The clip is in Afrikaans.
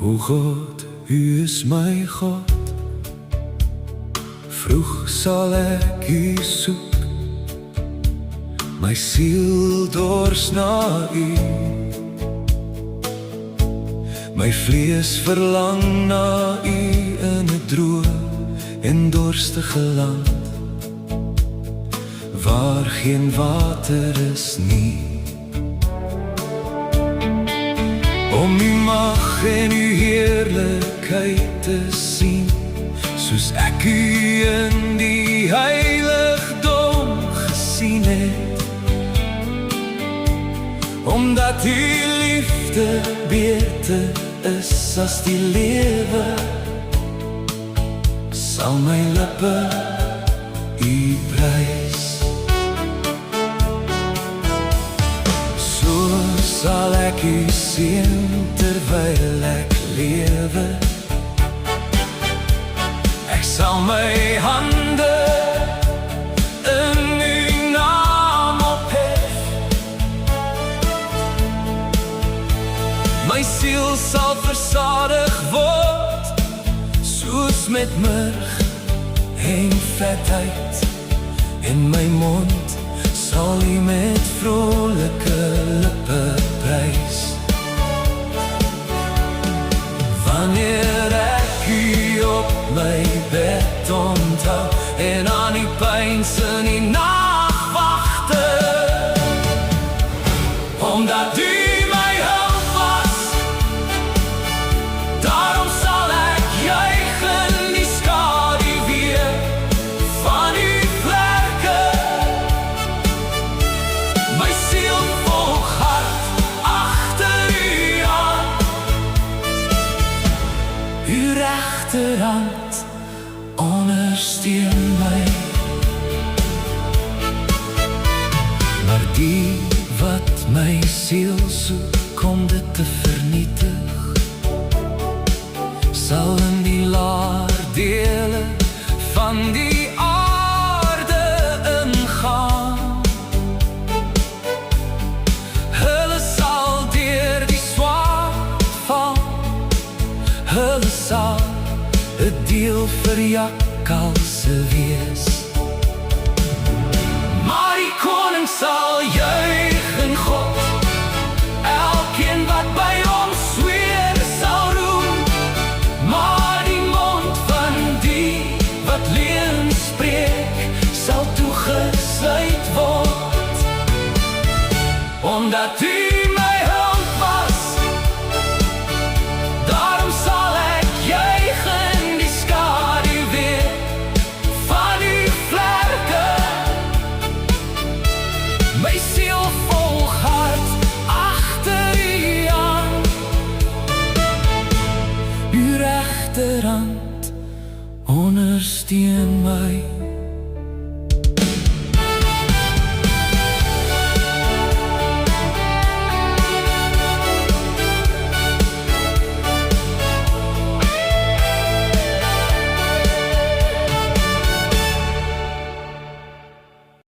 O God, U is my God. Vroeg sal ek U soek, my siel dors na U. My vlees verlang na U in 'n droë en dorstige land, waar geen water is nie. Om U mag en U heerlikheid te sien, soos ek U in die heiligdom gesien het. Omdat U liefde beter is as die lewe, sal my lippe U prys. So sal ek U sien terwyl ek lewe. Ek sal my hande in U naam ophef. My siel sal versadig word, soos met murg en vetheid. In my mond sal U met vrolike lippe prys. Wanneer ek U op my bed onthou en aan die pyns in die nagwagte, omdat U my hulp was, daarom sal ek juig in die skaduwee van U vlerke. My siel volg hard agter U aan, U regterhand ondersteun my. Maar die wat my siel soek om dit te vernietig, sal in die laar dele van die aarde ingaan. Hulle sal deur die swaard val, hulle sal 'n deel vir jakkalse wees. Maar die koning sal juig in God, elkeen wat by hom sweer sal roem. Maar die mond van die wat leuen spreek, sal toegesluit word. Omdat U my hulp was, daarom sal ek juig in die skaduwee van U vlerke. My siel volg hard agter U aan, U regterhand ondersteun my.